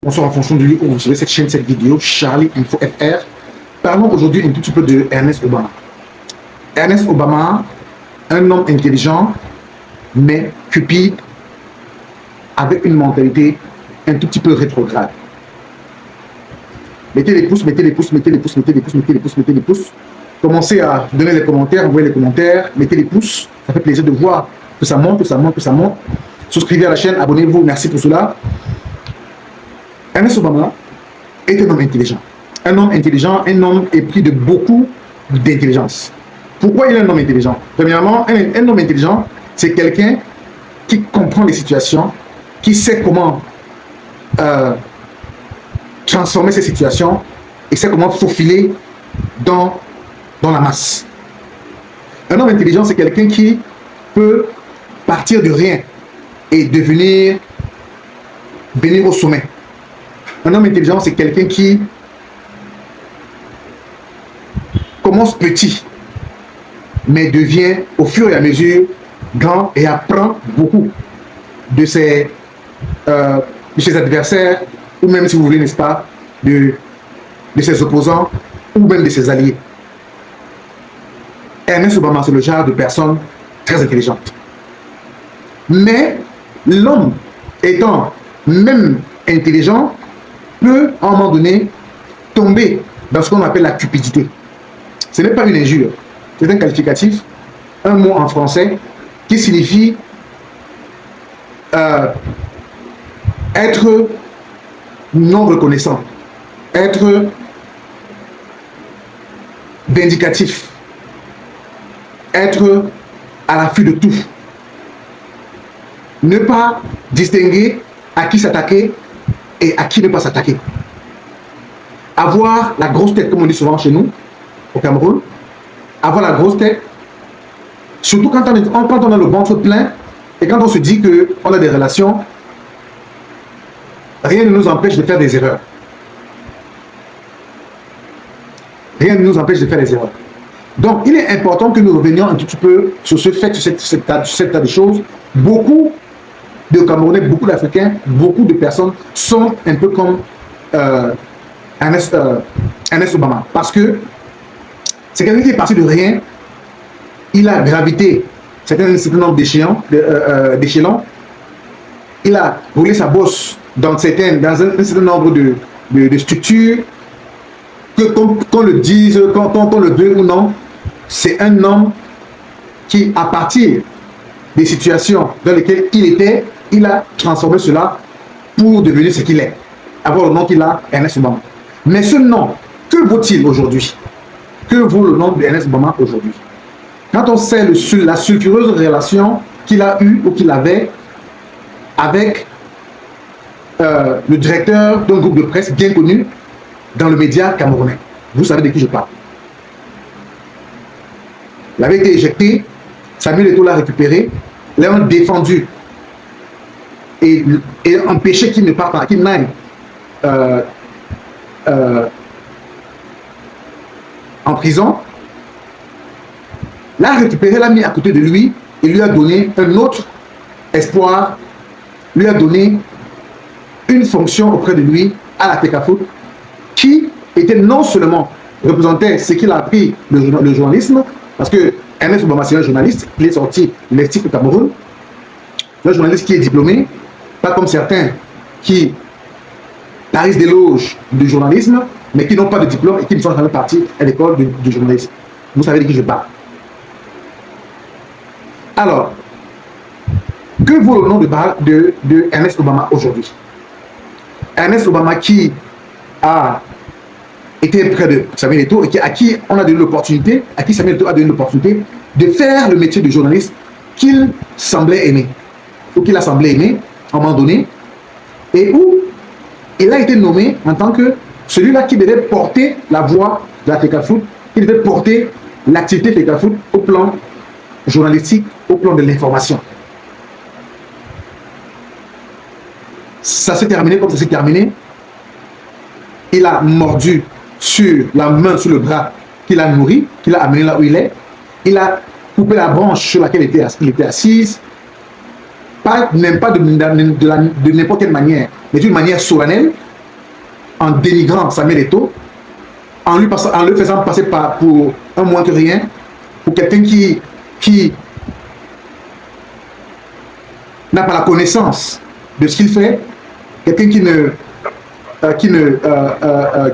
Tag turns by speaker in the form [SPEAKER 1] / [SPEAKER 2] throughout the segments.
[SPEAKER 1] Bonsoir en fonction du lieu où vous suivez cette chaîne, cette vidéo, Charlie Info FR. Parlons aujourd'hui un tout petit peu de Ernest Obama. Ernest Obama, un homme intelligent, mais cupide, avec une mentalité un tout petit peu rétrograde. Mettez les pouces, mettez les pouces, mettez les pouces, mettez les pouces, mettez les pouces, mettez les pouces. Commencez à donner les commentaires, envoyez les commentaires, mettez les pouces. Ça fait plaisir de voir que ça monte, que ça monte, que ça monte. Souscrivez à la chaîne, abonnez-vous, merci pour cela. Ernest Obama est un homme intelligent. Un homme intelligent, un homme épris de beaucoup d'intelligence. Pourquoi il est un homme intelligent? Premièrement, un homme intelligent, c'est quelqu'un qui comprend les situations, qui sait comment transformer ces situations et sait comment faufiler dans la masse. Un homme intelligent, c'est quelqu'un qui peut partir de rien et venir au sommet. Un homme intelligent, c'est quelqu'un qui commence petit, mais devient au fur et à mesure grand et apprend beaucoup de ses adversaires, ou même, si vous voulez, n'est-ce pas, de ses opposants, ou même de ses alliés. Ernest Obama, c'est le genre de personne très intelligente. Mais l'homme étant même intelligent, peut à un moment donné tomber dans ce qu'on appelle la cupidité. Ce n'est pas une injure, c'est un qualificatif, un mot en français qui signifie être non reconnaissant, être vindicatif, être à l'affût de tout, ne pas distinguer à qui s'attaquer et à qui ne pas s'attaquer. Avoir la grosse tête, comme on dit souvent chez nous, au Cameroun, avoir la grosse tête, surtout quand on a le ventre plein et quand on se dit qu'on a des relations, rien ne nous empêche de faire des erreurs. Rien ne nous empêche de faire des erreurs. Donc, il est important que nous revenions un tout petit peu sur ce fait, sur cette tas de choses. Beaucoup de Camerounais, beaucoup d'Africains, beaucoup de personnes sont un peu comme Ernest Obama. Parce que c'est quelqu'un qui est parti de rien. Il a gravité un certain nombre d'échelons. Il a roulé sa bosse dans un certain nombre de structures. Que qu'on le dise, qu'on le veuille ou non, c'est un homme qui, à partir des situations dans lesquelles il était, il a transformé cela pour devenir ce qu'il est. Avoir le nom qu'il a, Ernest Obama. Mais ce nom, que vaut-il aujourd'hui? Que vaut le nom d'Ernest Obama aujourd'hui? Quand on sait la sulfureuse relation qu'il a eue ou qu'il avait avec le directeur d'un groupe de presse bien connu dans le média camerounais. Vous savez de qui je parle. Il avait été éjecté, Samuel Eto'o l'a récupéré, l'a défendu et empêché qu'il ne parte pas, qu'il n'aille en prison, l'a récupéré, l'a mis à côté de lui et lui a donné un autre espoir, lui a donné une fonction auprès de lui à la FECAFOOT qui était non seulement représentait ce qu'il a appris le journalisme, parce que Ernest Obama c'est un journaliste, il est sorti de l'Institut Cameroun, un journaliste qui est diplômé, pas comme certains qui tarissent des loges du journalisme, mais qui n'ont pas de diplôme et qui ne sont jamais partis à l'école du journalisme. Vous savez de qui je parle. Alors, que vaut le nom de Ernest Obama aujourd'hui? Ernest Obama qui a été près de Samuel Eto'o et à qui on a donné l'opportunité, à qui Samuel Eto'o a donné l'opportunité de faire le métier de journaliste qu'il semblait aimer, ou qu'il a semblé aimer à un moment donné, et où il a été nommé en tant que celui-là qui devait porter la voix de la FECAFOOT, qui devait porter l'activité FECAFOOT au plan journalistique, au plan de l'information. Ça s'est terminé comme ça s'est terminé. Il a mordu sur la main, sur le bras qu'il a nourri, qu'il a amené là où il est. Il a coupé la branche sur laquelle il était assise. Pas de n'importe quelle manière, mais d'une manière solennelle. en dénigrant Samuel Eto'o, en le faisant passer pour un moins que rien, pour quelqu'un qui n'a pas la connaissance de ce qu'il fait, quelqu'un qui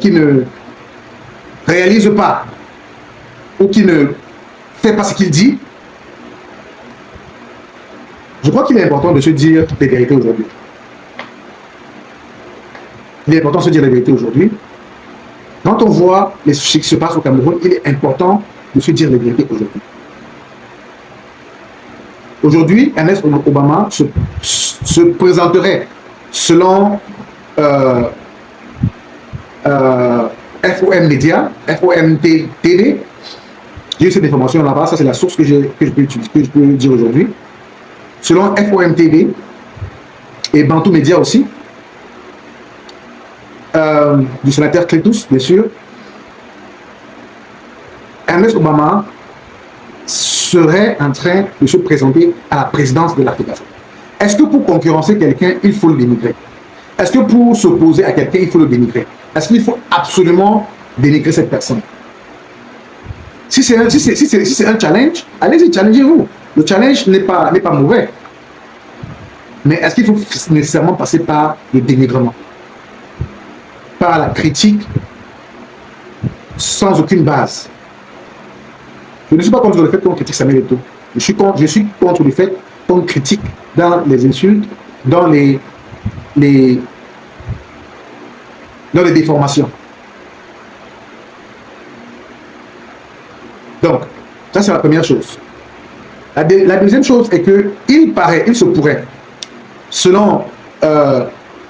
[SPEAKER 1] ne réalise pas ou qui ne fait pas ce qu'il dit. Je crois qu'il est important de se dire les vérités aujourd'hui. Il est important de se dire les vérités aujourd'hui. Quand on voit ce qui se passe au Cameroun, il est important de se dire les vérités aujourd'hui. Aujourd'hui, Ernest Obama se présenterait selon FOM Media, FOM TV. J'ai eu cette information là-bas, ça c'est la source que je peux dire aujourd'hui. Selon FOM TV et Bantou Media aussi, du sénateur Clétus, bien sûr, Ernest Obama serait en train de se présenter à la présidence de l'Afrique. Est-ce que pour concurrencer quelqu'un, il faut le dénigrer? Est-ce que pour s'opposer à quelqu'un, il faut le dénigrer? Est-ce qu'il faut absolument dénigrer cette personne? Si c'est un challenge, allez-y, challengez-vous. Le challenge n'est pas mauvais. Mais est-ce qu'il faut nécessairement passer par le dénigrement? Par la critique sans aucune base? Je ne suis pas contre le fait qu'on critique Samuel Eto'o. Je suis contre le fait qu'on critique dans les insultes, dans les déformations. Donc, ça c'est la première chose. La deuxième chose est que il se pourrait, selon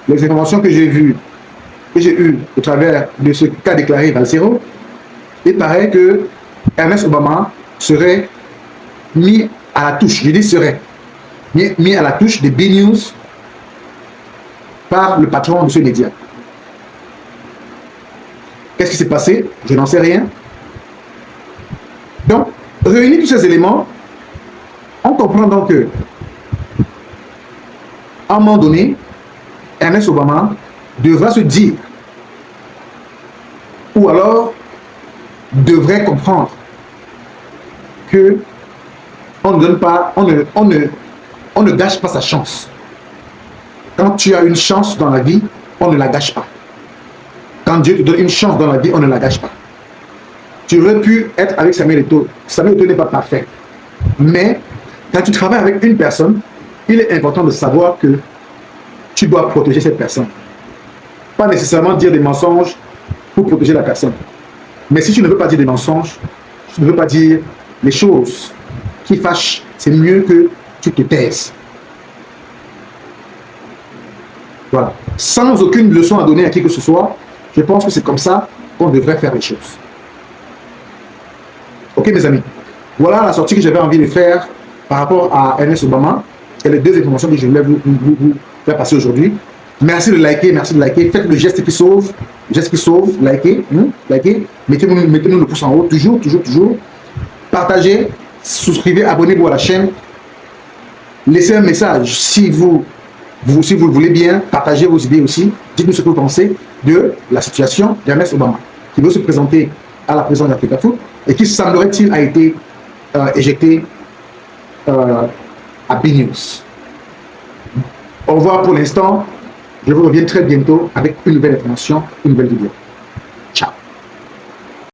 [SPEAKER 1] les informations que j'ai vues, que j'ai eues au travers de ce qu'a déclaré Valsero, il paraît que Ernest Obama serait mis à la touche, je dis serait, mis à la touche des B-News par le patron de ce média. Qu'est-ce qui s'est passé? Je n'en sais rien. Donc, réunir tous ces éléments, on comprend donc que, à un moment donné, Ernest Obama devra se dire, ou alors devrait comprendre que on ne gâche pas sa chance. Quand tu as une chance dans la vie, on ne la gâche pas. Quand Dieu te donne une chance dans la vie, on ne la gâche pas. Tu aurais pu être avec Samuel Eto'o. Samuel Eto'o n'est pas parfait. Mais quand tu travailles avec une personne, il est important de savoir que tu dois protéger cette personne. Pas nécessairement dire des mensonges pour protéger la personne. Mais si tu ne veux pas dire des mensonges, tu ne veux pas dire les choses qui fâchent, c'est mieux que tu te taises. Voilà. Sans aucune leçon à donner à qui que ce soit, je pense que c'est comme ça qu'on devrait faire les choses. Ok mes amis, voilà la sortie que j'avais envie de faire par rapport à Ernest Obama et les deux informations que je voulais vous faire passer aujourd'hui. Merci de liker, faites le geste qui sauve, likez, mettez-nous le pouce en haut, toujours. Partagez, souscrivez, abonnez-vous à la chaîne. Laissez un message si vous le voulez bien, partagez vos idées aussi. Dites-nous ce que vous pensez de la situation d'Ernest Obama, qui veut se présenter à la présidence d'Africa Foot et qui semblerait-il a été éjecté à B-News. Au revoir pour l'instant. Je vous reviens très bientôt avec une nouvelle information, une nouvelle vidéo.